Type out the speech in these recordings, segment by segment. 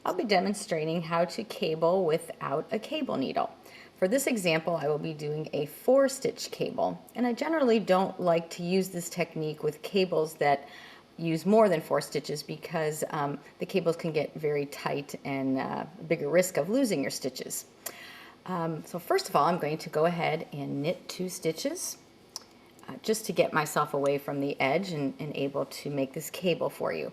I'll be demonstrating how to cable without a cable needle. For this example, I will be doing a 4-stitch cable, and I generally don't like to use this technique with cables that use more than 4 stitches because the cables can get very tight and a bigger risk of losing your stitches. So first of all, I'm going to go ahead and knit 2 stitches just to get myself away from the edge and able to make this cable for you.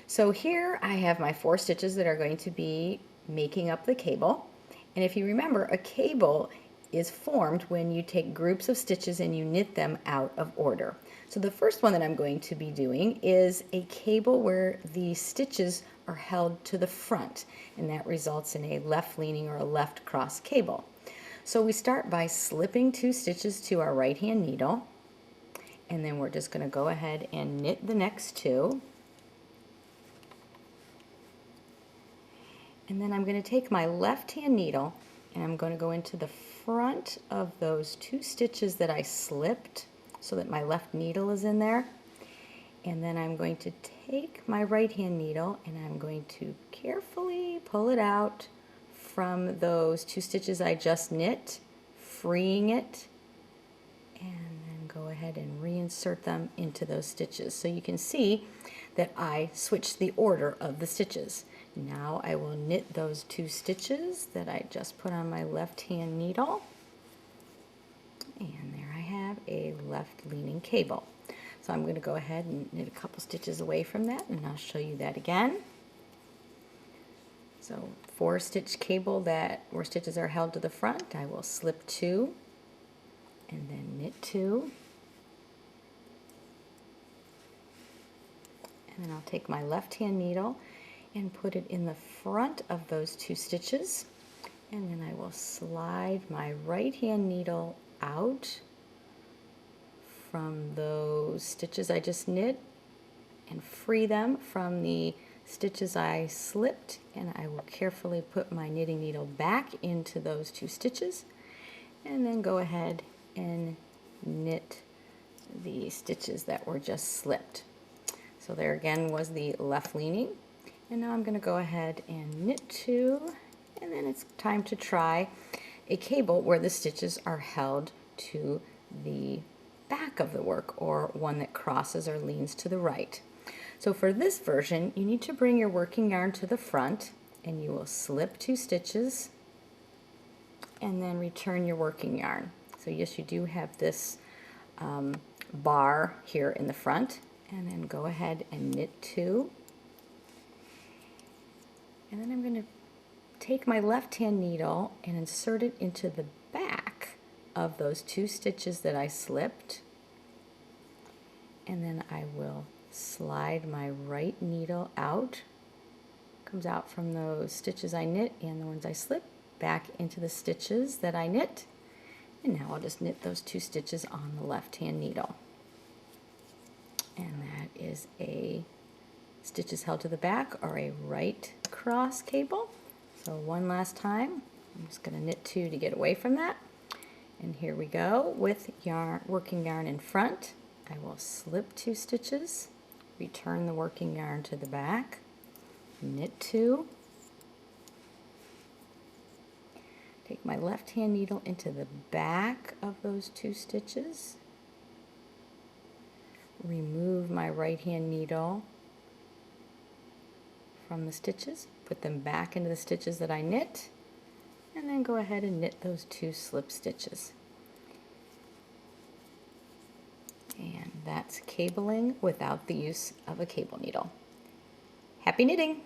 So here I have my 4 stitches that are going to be making up the cable. And if you remember, a cable is formed when you take groups of stitches and you knit them out of order. So the first one that I'm going to be doing is a cable where the stitches are held to the front, and that results in a left leaning or a left cross cable. So we start by slipping 2 stitches to our right hand needle, and then we're just going to go ahead and knit the next 2. And then I'm going to take my left hand needle and I'm going to go into the front of those 2 stitches that I slipped so that my left needle is in there. And then I'm going to take my right hand needle and I'm going to carefully pull it out from those 2 stitches I just knit, freeing it, and then go ahead and reinsert them into those stitches. So you can see that I switched the order of the stitches. Now I will knit those 2 stitches that I just put on my left hand needle, and there I have a left leaning cable. So I'm going to go ahead and knit a couple stitches away from that, and I'll show you that again. So 4-stitch cable where stitches are held to the front, I will slip 2 and then knit 2, and then I'll take my left hand needle and put it in the front of those 2 stitches, and then I will slide my right hand needle out from those stitches I just knit and free them from the stitches I slipped, and I will carefully put my knitting needle back into those 2 stitches and then go ahead and knit the stitches that were just slipped. So there again was the left leaning. And now I'm going to go ahead and knit 2, and then it's time to try a cable where the stitches are held to the back of the work, or one that crosses or leans to the right. So for this version, you need to bring your working yarn to the front, and you will slip 2 stitches and then return your working yarn. So yes, you do have this bar here in the front, and then go ahead and knit 2. And then I'm going to take my left hand needle and insert it into the back of those 2 stitches that I slipped. And then I will slide my right needle out. Comes out from those stitches I knit and the ones I slipped back into the stitches that I knit. And now I'll just knit those 2 stitches on the left hand needle. And that is a stitches held to the back, or a right cross cable. So one last time, I'm just going to knit 2 to get away from that. And here we go with working yarn in front. I will slip 2 stitches, return the working yarn to the back, knit 2, take my left hand needle into the back of those 2 stitches, remove my right hand needle from the stitches, put them back into the stitches that I knit, and then go ahead and knit those 2 slip stitches. And that's cabling without the use of a cable needle. Happy knitting!